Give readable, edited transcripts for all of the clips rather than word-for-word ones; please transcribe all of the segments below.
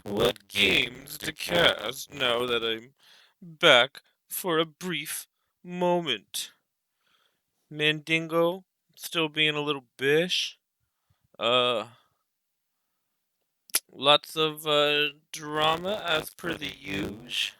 What games to cast now that I'm back for a brief moment? Mandingo still being a little bish. Uh, Lots of drama as per the usual.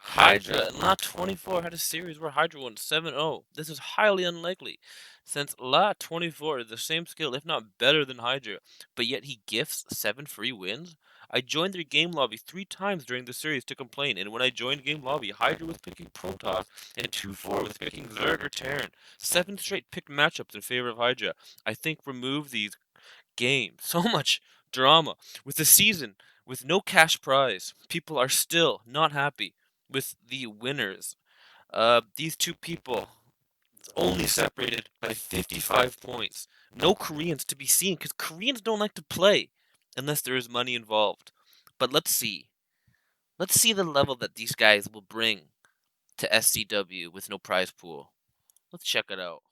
Hydra, La 24 had a series where Hydra won 7-0. This is highly unlikely, since La 24 is the same skill, if not better than Hydra, but yet he gifts 7 free wins? I joined their game lobby 3 times during the series to complain, and when I joined game lobby, Hydra was picking Protoss, and 2-4 was picking Zerg or Terran. 7 straight picked matchups in favor of Hydra. I think remove these games. So much drama. With the season, with no cash prize, people are still not happy with the winners. These two people only separated by 55 points. No Koreans to be seen because Koreans don't like to play unless there is money involved. But let's see. Let's see the level that these guys will bring to SCW with no prize pool. Let's check it out.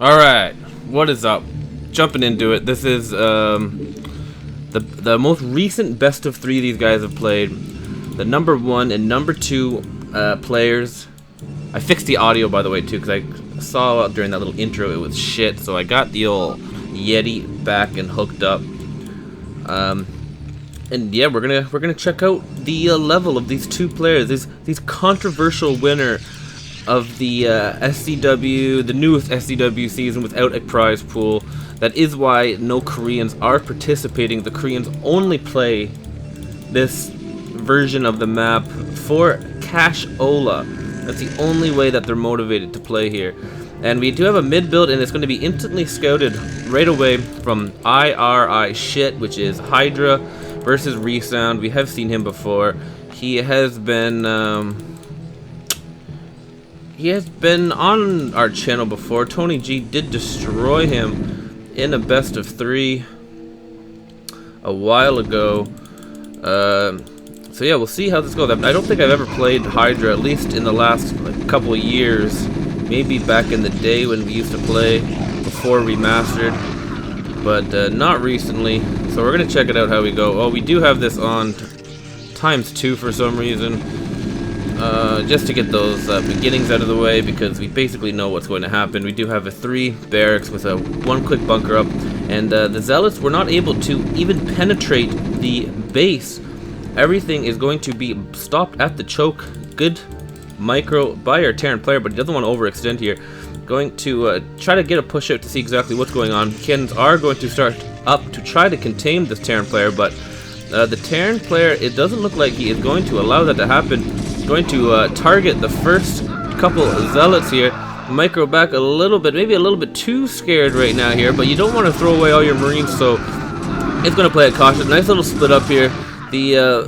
Alright, what is up? Jumping into it. This is the most recent best of 3 these guys have played. The number 1 and number 2 players. I fixed the audio, by the way, too, because I saw during that little intro it was shit, so I got the old Yeti back and hooked up. And yeah, we're gonna check out the level of these 2 players. These controversial winner of the SCW, the newest SCW season without a prize pool. That is why no Koreans are participating. The Koreans only play this version of the map for Cash-Ola. That's the only way that they're motivated to play here. And we do have a mid build, and it's going to be instantly scouted right away from IRI shit, which is Hydra versus Resound. We have seen him before. He has been on our channel before. Tony G did destroy him in a best of 3 a while ago. So yeah, we'll see how this goes. I don't think I've ever played Hydra, at least in the last couple of years. Maybe back in the day when we used to play before Remastered, but not recently. So we're gonna check it out how we go. Oh, we do have this on ×2 for some reason. Just to get those beginnings out of the way, because we basically know what's going to happen. We do have a 3 barracks with a 1 quick bunker up, and the Zealots were not able to even penetrate the base. Everything is going to be stopped at the choke. Good micro by our Terran player, but he doesn't want to overextend here. Going to try to get a push out to see exactly what's going on. Cannons are going to start up to try to contain this Terran player, but the Terran player, it doesn't look like he is going to allow that to happen. Going to target the first couple Zealots here. Micro back a little bit, maybe a little bit too scared right now here, but you don't want to throw away all your Marines, so it's going to play it cautious. Nice little split up here. The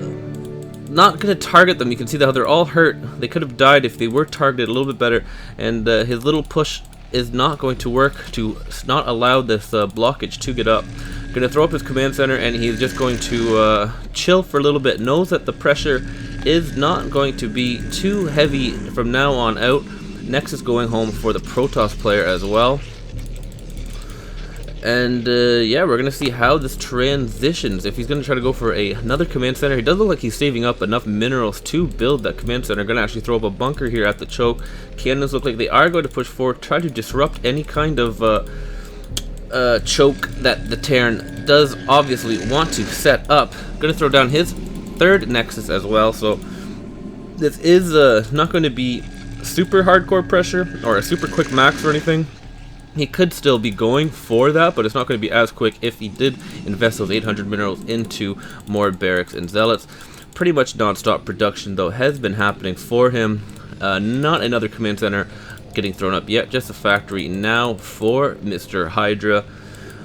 not going to target them. You can see how they're all hurt. They could have died if they were targeted a little bit better, and his little push is not going to work to not allow this blockage to get up. Going to throw up his command center, and he's just going to chill for a little bit. Knows that the pressure is not going to be too heavy from now on out. Next is going home for the Protoss player as well. And yeah, we're going to see how this transitions. If he's going to try to go for another command center, he does look like he's saving up enough minerals to build that command center. Going to actually throw up a bunker here at the choke. Cannons look like they are going to push forward, try to disrupt any kind of choke that the Terran does obviously want to set up. Going to throw down his 3rd Nexus as well, so this is not going to be super hardcore pressure or a super quick max or anything. He could still be going for that, but it's not going to be as quick if he did invest those 800 minerals into more barracks and Zealots. Pretty much non-stop production, though, has been happening for him. Not another command center getting thrown up yet, just a factory now for Mr. Hydra.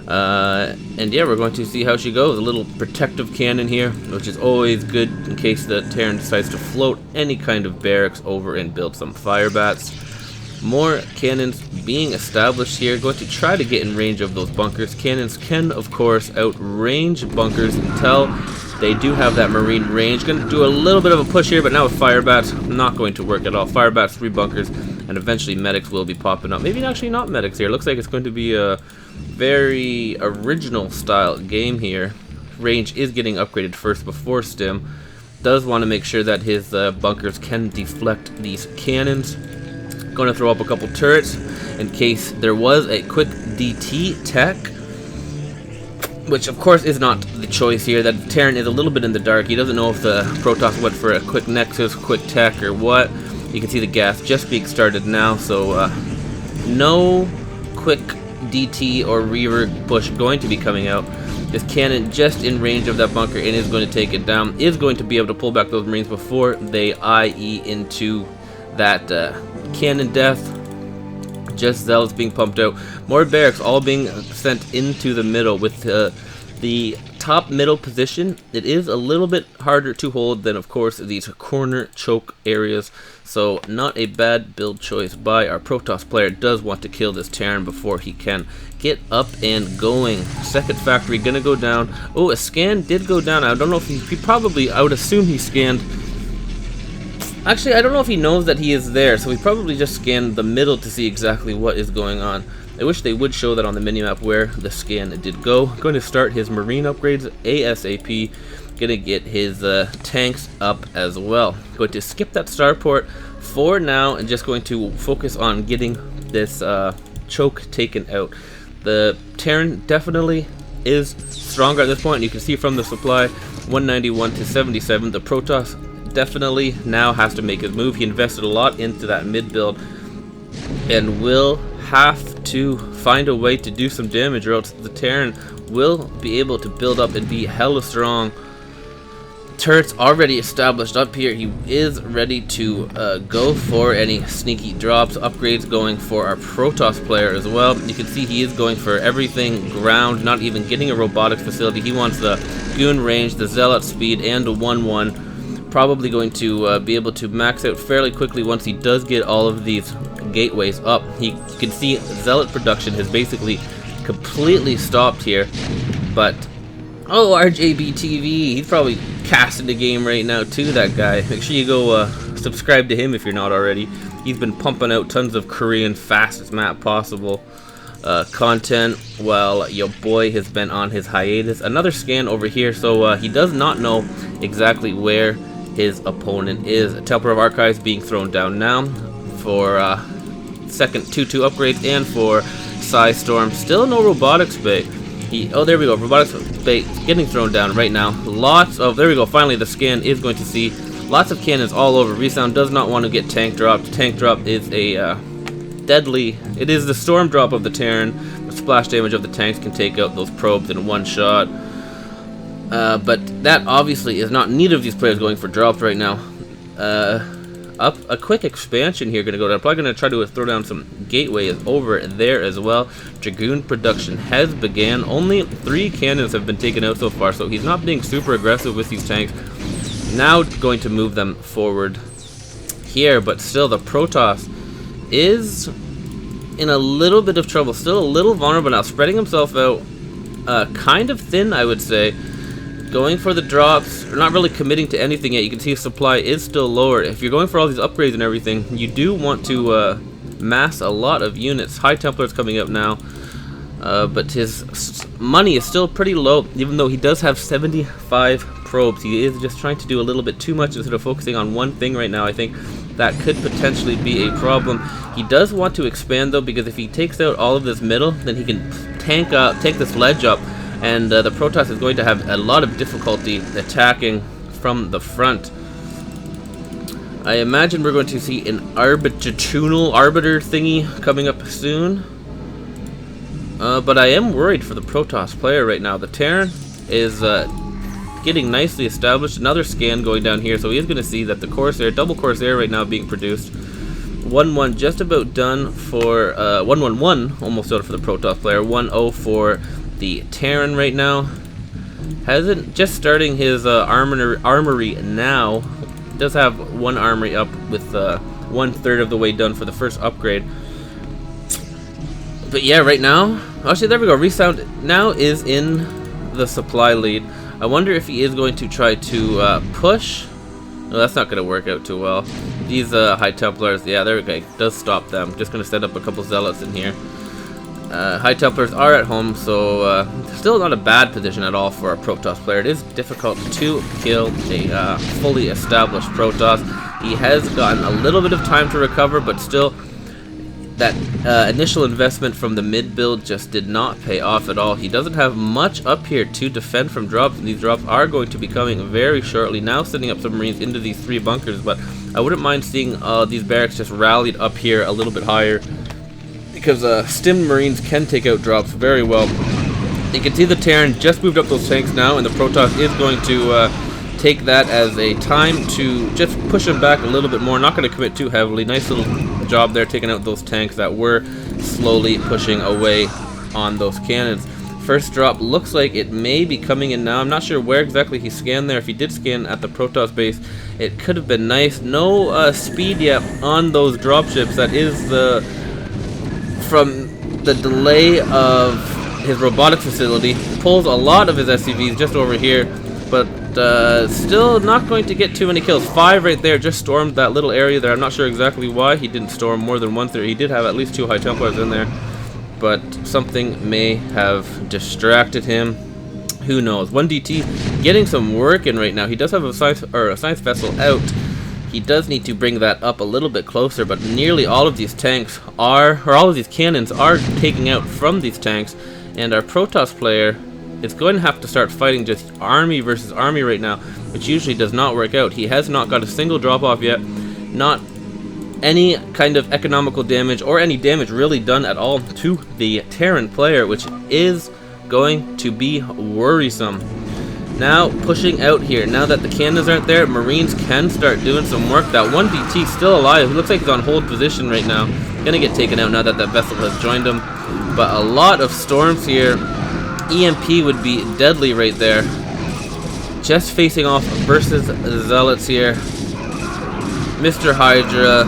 And yeah, we're going to see how she goes. A little protective cannon here, which is always good in case the Terran decides to float any kind of barracks over and build some fire bats. More cannons being established here, going to try to get in range of those bunkers. Cannons can, of course, outrange bunkers and tell They do have that marine range. Going to do a little bit of a push here, but now with fire bats, not going to work at all. Fire bats, 3 bunkers, and eventually medics will be popping up. Maybe actually not medics here. Looks like it's going to be a very original style game here. Range is getting upgraded first before stim. Does want to make sure that his bunkers can deflect these cannons. Going to throw up a couple turrets in case there was a quick DT tech, which of course is not the choice here. That Terran is a little bit in the dark. He doesn't know if the Protoss went for a quick Nexus, quick tech, or what. You can see the gas just being started now, so no quick DT or reaver push going to be coming out. This cannon just in range of that bunker and is going to take it down. Is going to be able to pull back those Marines before they IE into that cannon death. Just zealots being pumped out. More barracks all being sent into the middle with the top middle position. It is a little bit harder to hold than, of course, these corner choke areas. So not a bad build choice by our Protoss player. Does want to kill this Terran before he can get up and going. Second factory gonna go down. Oh, a scan did go down. I don't know if he probably, I would assume he scanned. Actually, I don't know if he knows that he is there, so he probably just scanned the middle to see exactly what is going on. I wish they would show that on the minimap where the scan did go. Going to start his marine upgrades ASAP. Gonna get his tanks up as well. Going to skip that starport for now and just going to focus on getting this choke taken out. The Terran definitely is stronger at this point. You can see from the supply 191 to 77. The Protoss definitely now has to make his move. He invested a lot into that mid build and will have to find a way to do some damage, or else the Terran will be able to build up and be hella strong. Turrets already established up here. He is ready to go for any sneaky drops. Upgrades going for our Protoss player as well. You can see he is going for everything ground, not even getting a robotics facility. He wants the goon range, the zealot speed, and a 1-1. Probably going to be able to max out fairly quickly once he does get all of these gateways up. You can see zealot production has basically completely stopped here, but oh, RJB TV, he's probably casting the game right now too, that guy. Make sure you go subscribe to him if you're not already. He's been pumping out tons of Korean fastest map possible content while your boy has been on his hiatus. Another scan over here, so he does not know exactly where his opponent is. A Temple of Archives being thrown down now for second 2-2 upgrades and for Psy Storm. Still no robotics bay. Oh, there we go. Robotics bay getting thrown down right now. Lots of, there we go. Finally, the scan is going to see lots of cannons all over. Resound does not want to get tank dropped. Tank drop is a deadly. It is the storm drop of the Terran. The splash damage of the tanks can take out those probes in one shot. But that obviously is not neither of these players going for drops right now. Up a quick expansion here going to go down. Probably going to try to throw down some gateways over there as well. Dragoon production has began. Only 3 cannons have been taken out so far, so he's not being super aggressive with these tanks. Now going to move them forward here, but still the Protoss is in a little bit of trouble. Still a little vulnerable now, spreading himself out kind of thin, I would say. Going for the drops, or not really committing to anything yet. You can see his supply is still lower. If you're going for all these upgrades and everything, you do want to mass a lot of units. High Templar's coming up now, but his money is still pretty low, even though he does have 75 probes. He is just trying to do a little bit too much instead of focusing on one thing right now. I think that could potentially be a problem. He does want to expand though, because if he takes out all of this middle, then he can take this ledge up. And the Protoss is going to have a lot of difficulty attacking from the front. I imagine we're going to see an arbiter thingy coming up soon. But I am worried for the Protoss player right now. The Terran is getting nicely established. Another scan going down here, so he is going to see that the Corsair, double Corsair right now being produced. 1-1 just about done for 1-1-1 almost done for the Protoss player. 1-0 for the Terran right now. Hasn't, just starting his armory now. Does have one armory up with 1/3 of the way done for the first upgrade. But yeah, right now, actually there we go. Resound now is in the supply lead. I wonder if he is going to try to push. No, that's not going to work out too well. These High Templars, yeah, there we go. Does stop them. Just going to set up a couple Zealots in here. High Templars are at home, so still not a bad position at all for a Protoss player. It is difficult to kill a fully established Protoss. He has gotten a little bit of time to recover, but still, that initial investment from the mid build just did not pay off at all. He doesn't have much up here to defend from drops, and these drops are going to be coming very shortly. Now sending up submarines into these 3 bunkers, but I wouldn't mind seeing these barracks just rallied up here a little bit higher, because stimmed marines can take out drops very well. You can see the Terran just moved up those tanks now, and the Protoss is going to take that as a time to just push him back a little bit more. Not going to commit too heavily. Nice little job there, taking out those tanks that were slowly pushing away on those cannons. First drop looks like it may be coming in now. I'm not sure where exactly he scanned there. If he did scan at the Protoss base, it could have been nice. No speed yet on those dropships. That is from the delay of his robotics facility. Pulls a lot of his SCVs just over here, but still not going to get too many kills. 5 right there, just stormed that little area there. I'm not sure exactly why he didn't storm more than once there. He did have at least 2 High Templars in there, but something may have distracted him. Who knows? 1DT getting some work in right now. He does have a science vessel out. He does need to bring that up a little bit closer, but nearly all of these tanks are, or all of these cannons are taking out from these tanks, and our Protoss player is going to have to start fighting just army versus army right now, which usually does not work out. He has not got a single drop off yet, not any kind of economical damage or any damage really done at all to the Terran player, which is going to be worrisome. Now pushing out here, now that the cannons aren't there, Marines can start doing some work. That 1DT still alive. He looks like he's on hold position right now. Gonna get taken out now that that vessel has joined him. But a lot of storms here. EMP would be deadly right there. Just facing off versus Zealots here. Mr. Hydra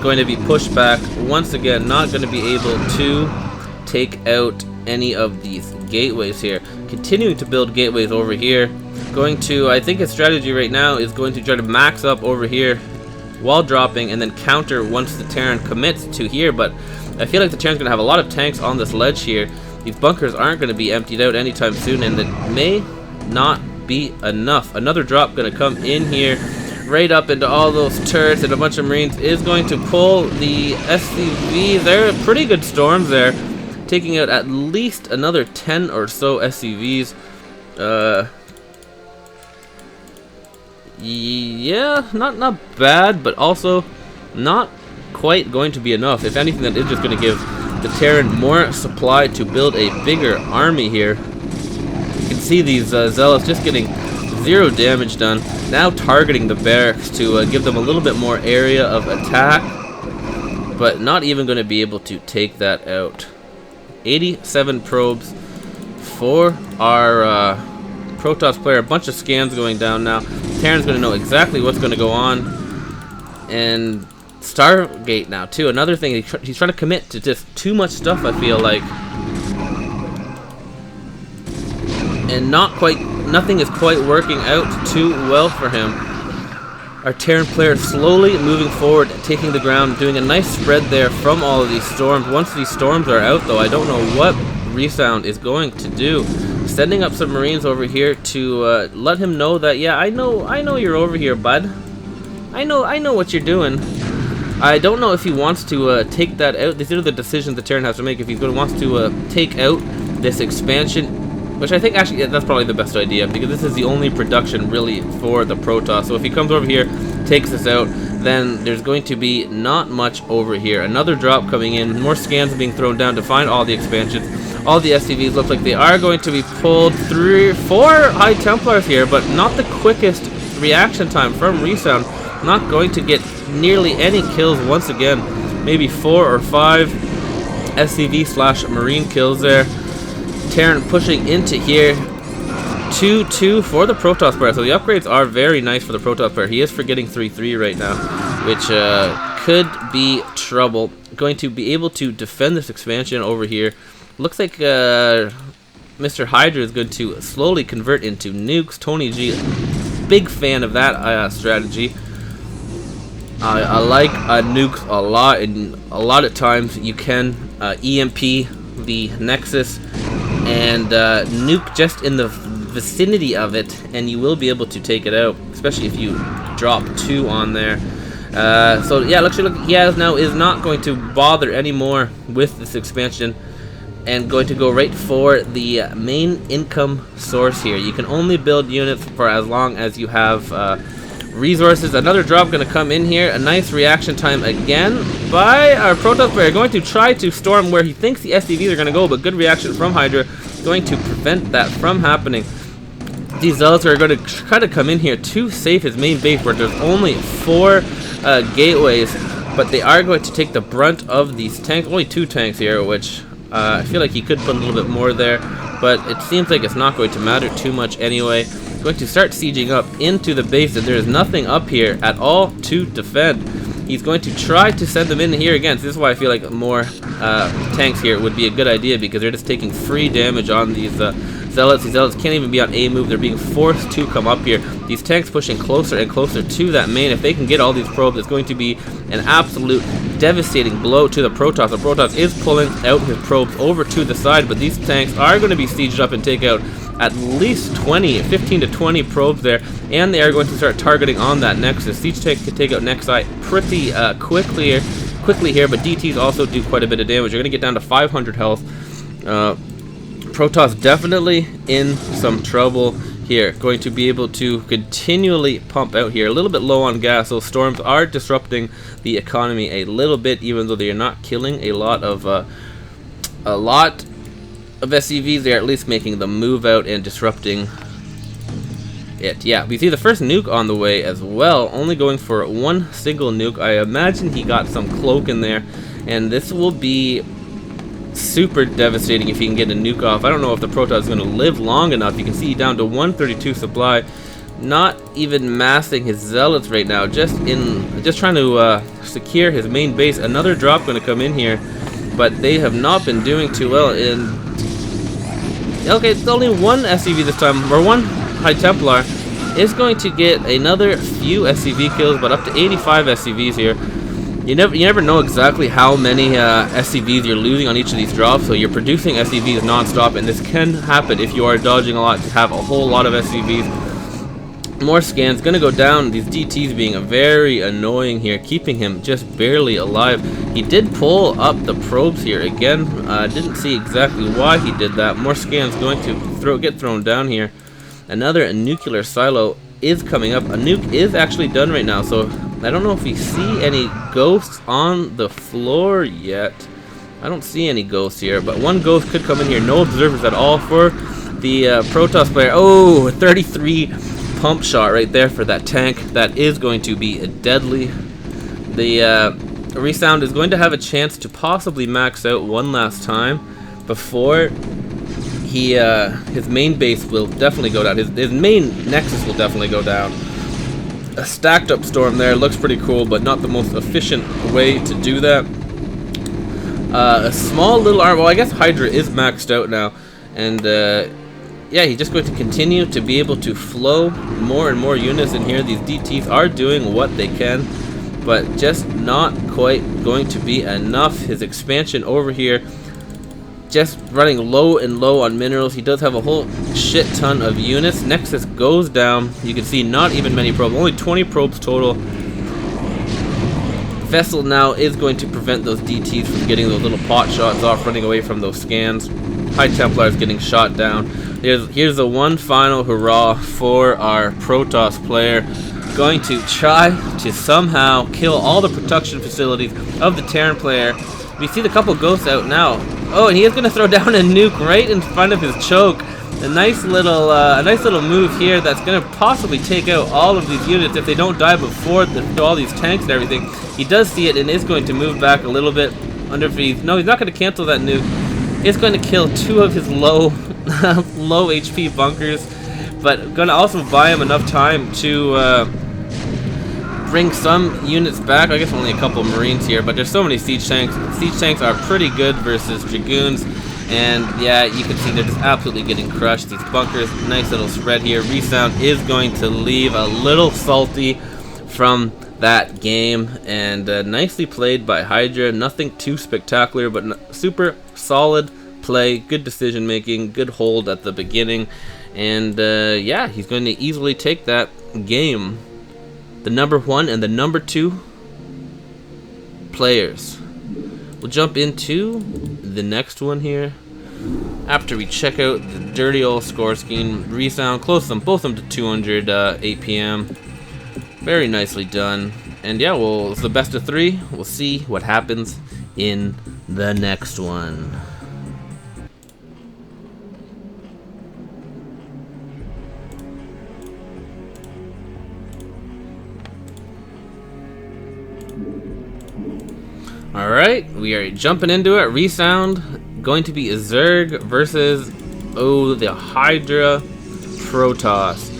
going to be pushed back. Once again, not going to be able to take out any of these gateways here. Continuing to build gateways over here. Going to, I think his strategy right now is going to try to max up over here while dropping and then counter once the Terran commits to here. But I feel like the Terran's going to have a lot of tanks on this ledge here. These bunkers aren't going to be emptied out anytime soon, and it may not be enough. Another drop going to come in here, right up into all those turrets, and a bunch of Marines is going to pull the SCV. There are pretty good storms there, taking out at least another 10 or so SCVs. Yeah, not bad, but also not quite going to be enough. If anything, that is just going to give the Terran more supply to build a bigger army here. You can see these Zealots just getting 0 damage done. Now targeting the barracks to give them a little bit more area of attack, but not even going to be able to take that out. 87 probes for our Protoss player. A bunch of scans going down now. Terran's going to know exactly what's going to go on. And Stargate now too. Another thing, he's trying to commit to just too much stuff, I feel like. And nothing is quite working out too well for him. Our Terran player slowly moving forward, taking the ground, doing a nice spread there from all of these storms. Once these storms are out though, I don't know what Resound is going to do. Sending up some Marines over here to let him know that, yeah, I know you're over here, bud. I know what you're doing. I don't know if he wants to take that out. These are the decisions the Terran has to make. If he wants to take out this expansion, which I think actually that's probably the best idea, because this is the only production really for the Protoss. So if he comes over here, takes this out, then there's going to be not much over here. Another drop coming in, more scans being thrown down to find all the expansions. All the SCVs look like they are going to be pulled. 4 High Templars here, but not the quickest reaction time from Resound. Not going to get nearly any kills once again. Maybe 4 or 5 SCV/Marine kills there. Terran pushing into here. 2-2 for the Protoss player. So the upgrades are very nice for the Protoss player. He is forgetting 3-3 right now, which could be trouble. Going to be able to defend this expansion over here. Looks like Mr. Hydra is going to slowly convert into nukes. Tony G, big fan of that strategy. I like nukes a lot, and a lot of times you can EMP the Nexus and nuke just in the vicinity of it, and you will be able to take it out, especially if you drop 2 on there. So yeah, look, Yaz now is not going to bother anymore with this expansion, and going to go right for the main income source here. You can only build units for as long as you have resources. Another drop going to come in here. A nice reaction time again by our Protoss player, going to try to storm where he thinks the SCVs are going to go, but good reaction from Hydra, going to prevent that from happening. These Zealots are going to try to come in here to save his main base, where there's only 4 gateways, but they are going to take the brunt of these tanks. Only 2 tanks here, which I feel like he could put a little bit more there, but it seems like it's not going to matter too much anyway. Going to start sieging up into the base, and there is nothing up here at all to defend. He's going to try to send them in here again. So this is why I feel like more tanks here would be a good idea, because they're just taking free damage on these Zealots. These Zealots can't even be on A move. They're being forced to come up here. These tanks pushing closer and closer to that main. If they can get all these probes, it's going to be an absolute devastating blow to the Protoss. The Protoss is pulling out his probes over to the side, but these tanks are going to be sieged up and take out at least 15 to 20 probes there, and they are going to start targeting on that Nexus. Siege tank can take out Nexi pretty quickly here, but DTs also do quite a bit of damage. You're going to get down to 500 health. Protoss definitely in some trouble here. Going to be able to continually pump out here. A little bit low on gas, so storms are disrupting the economy a little bit, even though they are not killing a lot of SCVs. They are at least making them move out and disrupting it. Yeah, we see the first nuke on the way as well, only going for 1 single nuke. I imagine he got some cloak in there, and this will be super devastating if he can get a nuke off. I don't know if the Protoss is going to live long enough. You can see down to 132 supply, not even massing his Zealots right now, just trying to secure his main base. Another drop going to come in here, but they have not been doing too well. Okay, it's only 1 SCV this time, or 1 High Templar is going to get another few SCV kills, but up to 85 SCVs here. You never know exactly how many SCVs you're losing on each of these drops, so you're producing SCVs non-stop, and this can happen if you are dodging a lot, to have a whole lot of SCVs. More scans gonna go down. These DTs being very annoying here, keeping him just barely alive. He did pull up the probes here again. Didn't see exactly why he did that. More scans going to get thrown down here. Another nuclear silo is coming up. A nuke is actually done right now, so I don't know if we see any ghosts on the floor yet. I don't see any ghosts here, but 1 ghost could come in here. No observers at all for the Protoss player. Oh, 33 pump shot right there for that tank. That is going to be deadly. The Resound is going to have a chance to possibly max out one last time before his main base will definitely go down. His main Nexus will definitely go down. A stacked up storm there looks pretty cool, but not the most efficient way to do that. A small little arm. Well, I guess Hydra is maxed out now, and yeah, he's just going to continue to be able to flow more and more units in here. These DTs are doing what they can, but just not quite going to be enough. His expansion over here, just running low and low on minerals. He does have a whole shit ton of units. Nexus goes down. You can see not even many probes, only 20 probes total. Vessel now is going to prevent those DTs from getting those little pot shots off, running away from those scans. High Templar is getting shot down. Here's the one final hurrah for our Protoss player. Going to try to somehow kill all the production facilities of the Terran player. We see the couple ghosts out now. Oh, and he is going to throw down a nuke right in front of his choke. A nice little move here that's going to possibly take out all of these units if they don't die before all these tanks and everything. He does see it and is going to move back a little bit. Wonder if he's not going to cancel that nuke. It's going to kill 2 of his low HP bunkers, but going to also buy him enough time to bring some units back. I guess only a couple Marines here, but there's so many siege tanks. Siege tanks are pretty good versus Dragoons. And yeah, you can see they're just absolutely getting crushed. These bunkers, nice little spread here. Resound is going to leave a little salty from that game, and nicely played by Hydra. Nothing too spectacular, but super solid play, good decision making, good hold at the beginning, and yeah, he's going to easily take that game. The number 1 and the number 2 players. We'll jump into the next one here after we check out the dirty old score scheme. Resound, close them, both of them to 200 APM. Very nicely done. And yeah, well, it's the best of 3. We'll see what happens in the next one. Alright, we are jumping into it. Resound, going to be a Zerg versus, the Hydra Protoss.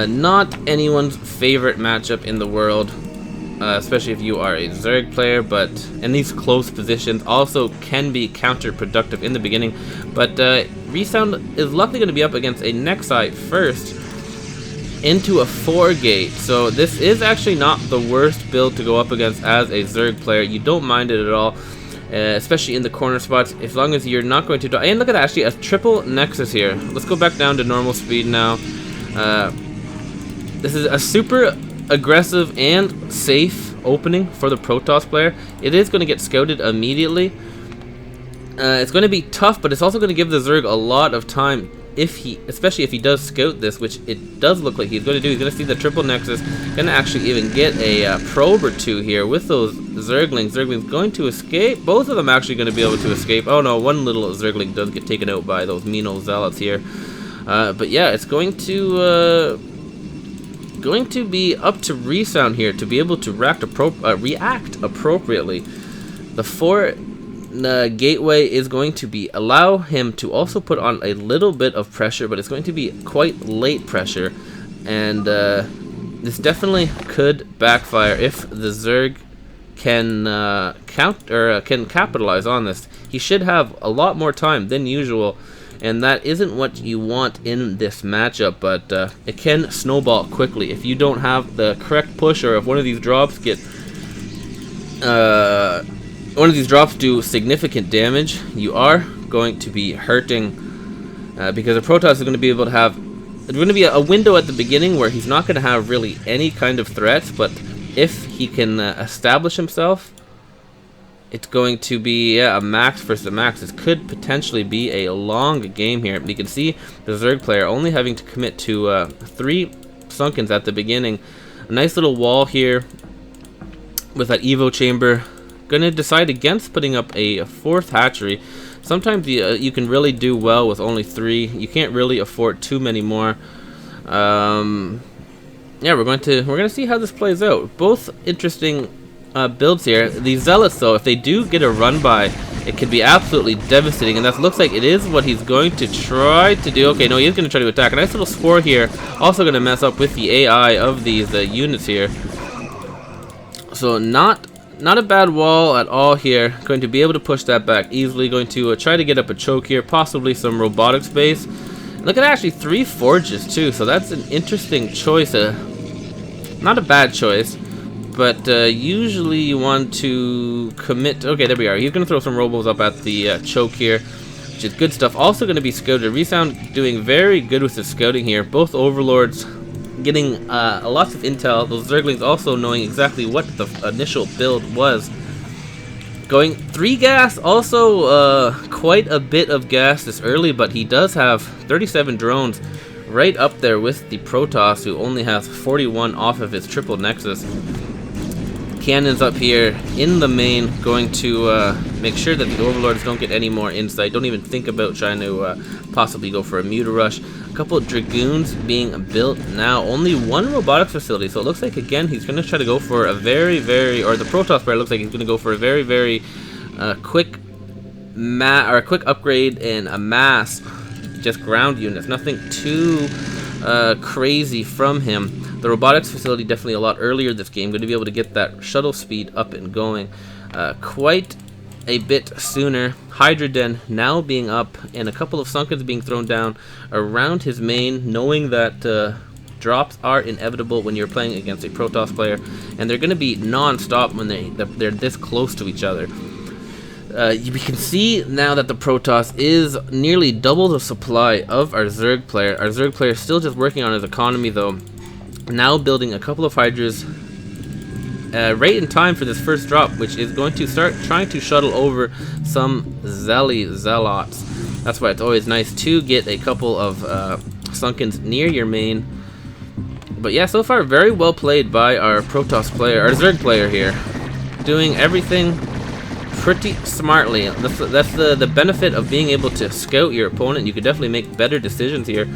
Not anyone's favorite matchup in the world, especially if you are a Zerg player, but in these close positions also can be counterproductive in the beginning. But Resound is luckily going to be up against a Nexi first into a 4-gate, so this is actually not the worst build to go up against as a Zerg player. You don't mind it at all, especially in the corner spots, as long as you're not going to die. And look at that, actually a triple Nexus here. Let's go back down to normal speed now. This is a super aggressive and safe opening for the Protoss player. It is going to get scouted immediately. It's going to be tough, but it's also going to give the Zerg a lot of time, especially if he does scout this, which it does look like he's going to do. He's going to see the triple Nexus, going to actually even get a probe or 2 here with those Zerglings. Zerglings going to escape. Both of them actually going to be able to escape. Oh no, one little Zergling does get taken out by those mean old zealots here. But yeah, it's going to be up to Resound here to be able to react appropriately. The 4 gateway is going to be allow him to also put on a little bit of pressure, but it's going to be quite late pressure, and this definitely could backfire if the Zerg can can capitalize on this. He should have a lot more time than usual, and that isn't what you want in this matchup, but it can snowball quickly if you don't have the correct push, or if one of these drops do significant damage. You are going to be hurting, because the Protoss is going to be able to have, there's going to be a window at the beginning where he's not going to have really any kind of threats, but if he can establish himself, it's going to be a max versus a max. This could potentially be a long game here. You can see the Zerg player only having to commit to 3 Sunkens at the beginning. A nice little wall here with that Evo chamber. Gonna decide against putting up a 4th hatchery. Sometimes you can really do well with only 3. You can't really afford too many more. Yeah, we're gonna see how this plays out. Both interesting builds here. These zealots, though, if they do get a run by, it could be absolutely devastating, and that looks like it is what he's going to try to do. Okay, no, he is going to try to attack. A nice little spore here, also going to mess up with the AI of these units here. So not a bad wall at all here. Going to be able to push that back easily. Going to try to get up a choke here, possibly some robotics base. Look at actually 3 forges too, so that's an interesting choice. Not a bad choice. But usually you want to commit. Okay, there we are. He's going to throw some robos up at the choke here, which is good stuff. Also going to be scouted. Resound doing very good with his scouting here. Both overlords getting lots of intel. Those Zerglings also knowing exactly what the initial build was. Going 3 gas, also quite a bit of gas this early, but he does have 37 drones, right up there with the Protoss, who only has 41 off of his triple Nexus. Cannons up here in the main, going to make sure that the overlords don't get any more insight. Don't even think about trying to possibly go for a muta rush. A couple of dragoons being built now. Only 1 robotics facility, so it looks like again he's going to try to go for a very, or the Protoss player looks like he's going to go for a very, very quick upgrade and a mass, just ground units. Nothing too crazy from him. The robotics facility definitely a lot earlier this game. Going to be able to get that shuttle speed up and going. Quite a bit sooner. Hydra Den now being up and a couple of Sunkens being thrown down around his main, knowing that drops are inevitable when you're playing against a Protoss player, and they're going to be non-stop when they're this close to each other. We can see now that the Protoss is nearly double the supply of our Zerg player. Our Zerg player is still just working on his economy though, now building a couple of Hydras right in time for this first drop, which is going to start trying to shuttle over some Zealots. That's why it's always nice to get a couple of Sunkens near your main. But yeah, so far very well played by our Protoss player, our Zerg player here, doing everything pretty smartly. That's the benefit of being able to scout your opponent. You could definitely make better decisions here.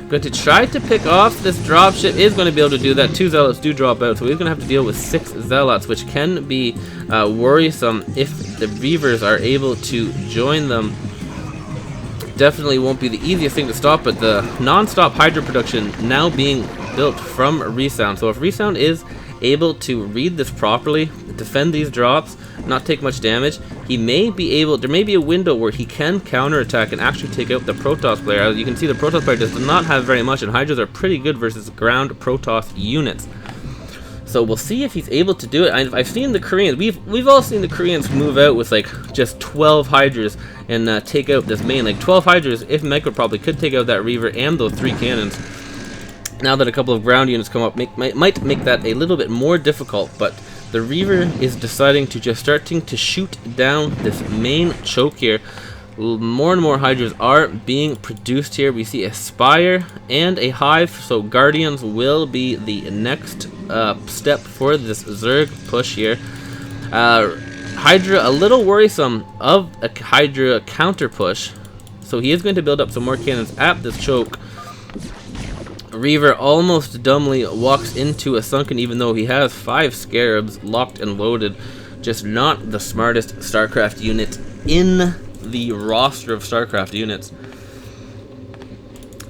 Going to try to pick off this dropship, is going to be able to do that. 2 Zealots do drop out, so he's going to have to deal with 6 Zealots, which can be worrisome if the Reavers are able to join them. Definitely won't be the easiest thing to stop, but the non-stop Hydra production now being built from Resound. So if Resound is able to read this properly, defend these drops, not take much damage, he may be able, there may be a window where he can counterattack and actually take out the Protoss player. As you can see, the Protoss player does not have very much, and Hydras are pretty good versus ground Protoss units. So we'll see if he's able to do it. I've seen the Koreans, we've all seen the Koreans move out with like just 12 Hydras and take out this main. Like 12 Hydras, if Micro probably could take out that Reaver and those 3 cannons. Now that a couple of ground units come up, might make that a little bit more difficult, but the Reaver is deciding to just starting to shoot down this main choke here. More and more Hydras are being produced here. We see a Spire and a Hive, so Guardians will be the next step for this Zerg push here. Hydra a little worrisome of a Hydra counter push, so he is going to build up some more cannons at this choke. Reaver almost dumbly walks into a Sunken, even though he has 5 Scarabs locked and loaded. Just not the smartest StarCraft unit in the roster of StarCraft units.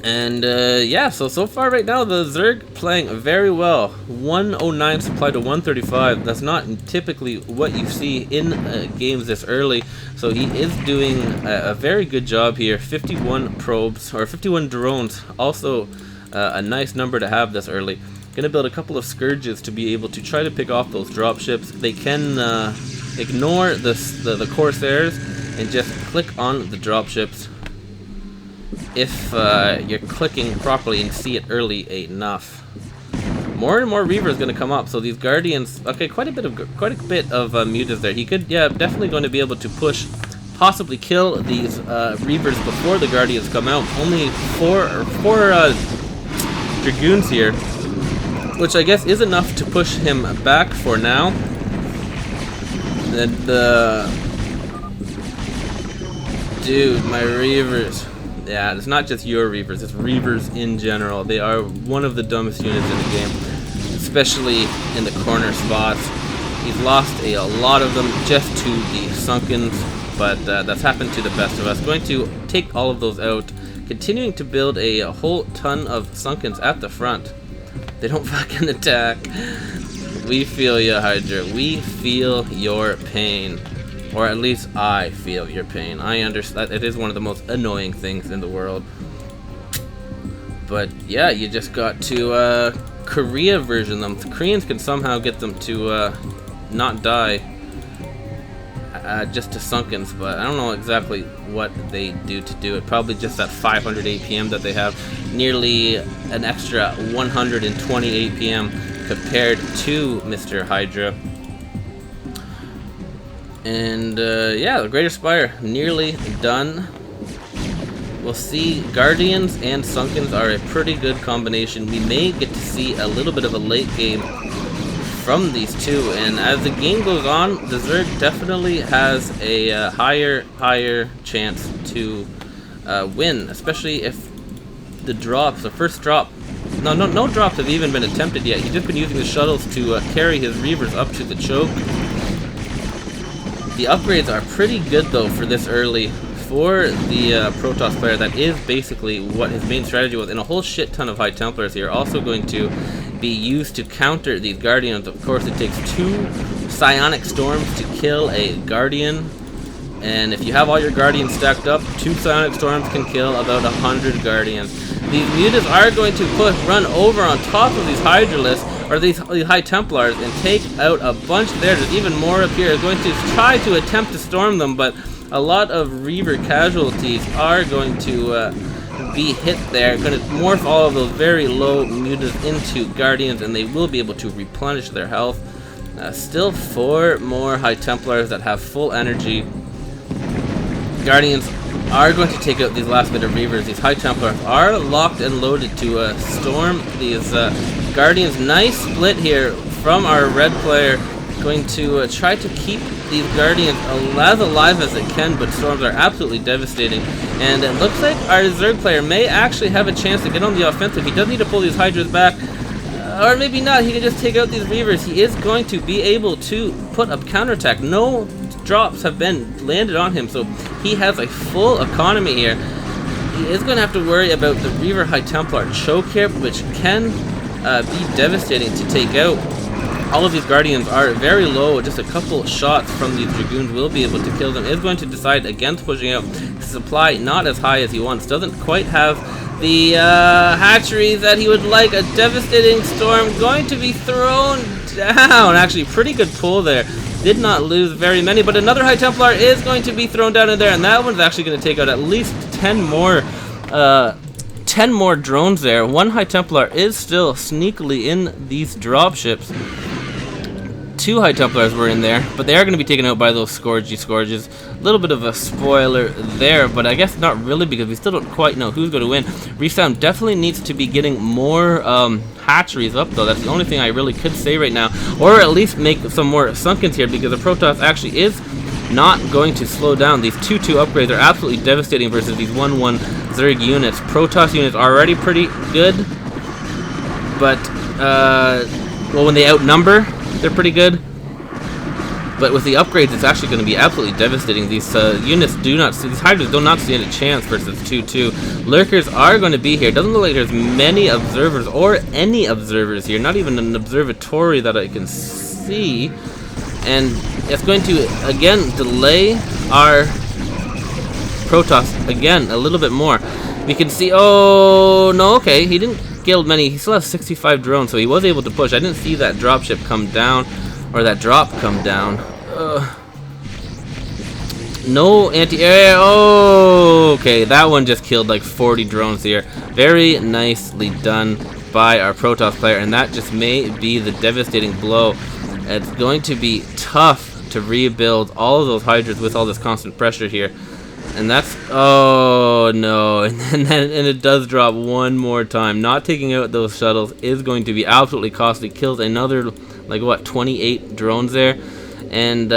And yeah, so far right now the Zerg playing very well. 109 supply to 135. That's not typically what you see in games this early. So he is doing a very good job here. 51 probes, or 51 drones. Also a nice number to have this early. Gonna build a couple of Scourges to be able to try to pick off those dropships. They can ignore the Corsairs and just click on the dropships if you're clicking properly and see it early enough. More and more Reavers gonna come up. So these Guardians, okay, quite a bit of mutas there. He could, yeah, definitely going to be able to push, possibly kill these Reavers before the Guardians come out. Only four Dragoons here, which I guess is enough to push him back for now. Dude, my Reavers. Yeah, it's not just your Reavers, it's Reavers in general. They are one of the dumbest units in the game, especially in the corner spots. He's lost a lot of them just to the Sunkens, but that's happened to the best of us. Going to take all of those out, continuing to build a whole ton of Sunkens at the front. They don't fucking attack. We feel ya, Hydra. We feel your pain. Or at least I feel your pain. I understand. It is one of the most annoying things in the world. But yeah, you just got to Korea version them. The Koreans can somehow get them to not die just to Sunkens, but I don't know exactly what they do to do it. Probably just that 500 APM that they have, nearly an extra 120 APM compared to Mr. Hydra. And yeah, the Greater Spire nearly done. We'll see. Guardians and Sunkens are a pretty good combination. We may get to see a little bit of a late game from these two, and as the game goes on, the Zerg definitely has a higher chance to win, especially if the drops, the first drop, no drops have even been attempted yet. He's just been using the shuttles to carry his Reavers up to the choke. The upgrades are pretty good though for this early. For the Protoss player, that is basically what his main strategy was, and a whole shit ton of High Templars here also going to be used to counter these Guardians. Of course, it takes 2 Psionic Storms to kill a Guardian, And if you have all your Guardians stacked up, 2 Sonic Storms can kill about 100 Guardians. These mutants are going to run over on top of these Hydralisks, or these High Templars, and take out a bunch there. There's even more up here. It's going to try to attempt to storm them, but a lot of Reaver casualties are going to be hit there. Going to morph all of those very low mutants into Guardians, and they will be able to replenish their health. Still 4 more High Templars that have full energy. Guardians are going to take out these last bit of Reavers. These High Templars are locked and loaded to storm these Guardians. Nice split here from our red player. Going to try to keep these Guardians as alive as it can, but storms are absolutely devastating. And it looks like our Zerg player may actually have a chance to get on the offensive. He does need to pull these Hydras back. Or maybe not, he can just take out these Reavers. He is going to be able to put up counterattack. No drops have been landed on him, so he has a full economy here. He is going to have to worry about the Reaver High Templar choke here, which can be devastating to take out. All of these Guardians are very low. Just a couple shots from these Dragoons will be able to kill them. Is going to decide against pushing out. Supply not as high as he wants. Doesn't quite have the hatcheries that he would like. A devastating storm going to be thrown down. Actually, pretty good pull there. Did not lose very many, but another High Templar is going to be thrown down in there, and that one's actually going to take out at least 10 more drones there. 1 High Templar is still sneakily in these dropships. 2 High Templars were in there, but they are going to be taken out by those Scourges. A little bit of a spoiler there, but I guess not really, because we still don't quite know who's going to win. Resound definitely needs to be getting more hatcheries up, though. That's the only thing I really could say right now. Or at least make some more Sunkens here, because the Protoss actually is not going to slow down. These 2-2 upgrades are absolutely devastating versus these 1-1 Zerg units. Protoss units are already pretty good, but, well, when they outnumber, they're pretty good, but with the upgrades, it's actually going to be absolutely devastating. These units these Hydras do not stand a chance versus 2-2. Lurkers are going to be here. Doesn't look like there's many observers or any observers here. Not even an observatory that I can see, and it's going to again delay our Protoss again a little bit more. We can see. Oh no, okay, he didn't killed many. He still has 65 drones, so he was able to push. I didn't see that dropship come down, or that drop come down. No anti-air. Oh, okay, that one just killed like 40 drones here. Very nicely done by our Protoss player, and that just may be the devastating blow. It's going to be tough to rebuild all of those Hydras with all this constant pressure here. And that's, oh no, and it does drop one more time. Not taking out those shuttles is going to be absolutely costly. Kills another, like what, 28 drones there. And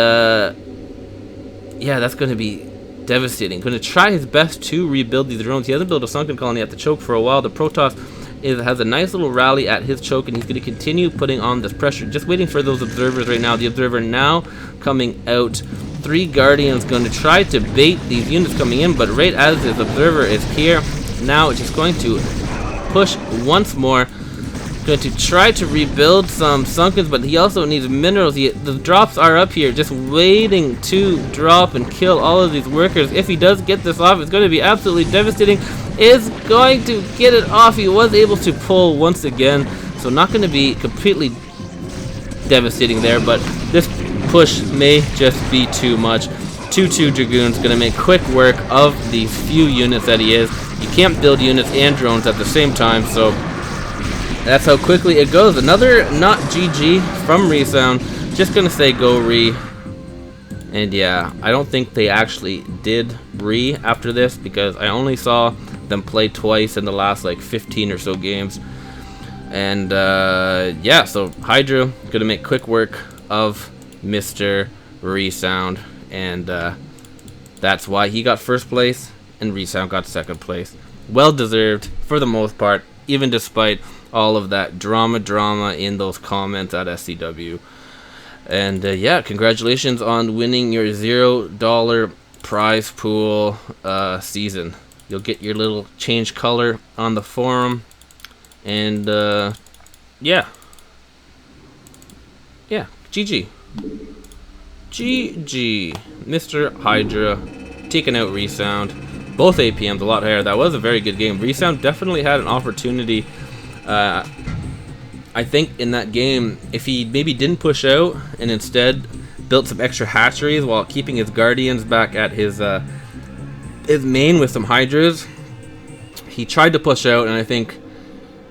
yeah, that's going to be devastating. Going to try his best to rebuild these drones. He hasn't built a sunken colony at the choke for a while. The Protoss has a nice little rally at his choke, and he's going to continue putting on this pressure. Just waiting for those observers right now. The observer now coming out. 3 Guardians going to try to bait these units coming in, but right as his observer is here, now it's just going to push once more. Going to try to rebuild some Sunkens, but he also needs minerals. The drops are up here, just waiting to drop and kill all of these workers. If he does get this off, it's going to be absolutely devastating. Is going to get it off. He was able to pull once again, so not going to be completely devastating there, but this push may just be too much. 2-2 Dragoons going to make quick work of these few units that he is. You can't build units and drones at the same time, so that's how quickly it goes. Another not GG from Resound. Just going to say go Re. And yeah, I don't think they actually did Re after this, because I only saw them play twice in the last like 15 or so games. And yeah, so Hydra going to make quick work of Mr. Resound, and that's why he got first place and Resound got second place. Well deserved for the most part, even despite all of that drama in those comments at SCW. And yeah, congratulations on winning your $0 prize pool season. You'll get your little change color on the forum, and yeah, GG. GG. Mr. Hydra taking out Resound. Both APMs a lot higher. That was a very good game. Resound definitely had an opportunity. I think in that game, if he maybe didn't push out and instead built some extra hatcheries while keeping his Guardians back at his main with some Hydras, he tried to push out, and I think,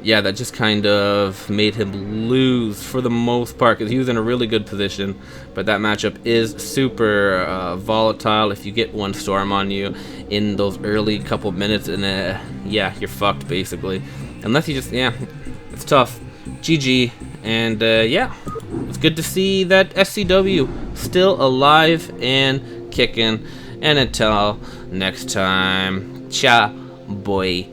yeah, that just kind of made him lose for the most part, because he was in a really good position. But that matchup is super volatile. If you get one storm on you in those early couple minutes, and yeah, you're fucked basically. Unless you just, yeah, it's tough. GG, and yeah, it's good to see that SCW still alive and kicking. And until next time, ciao, boy.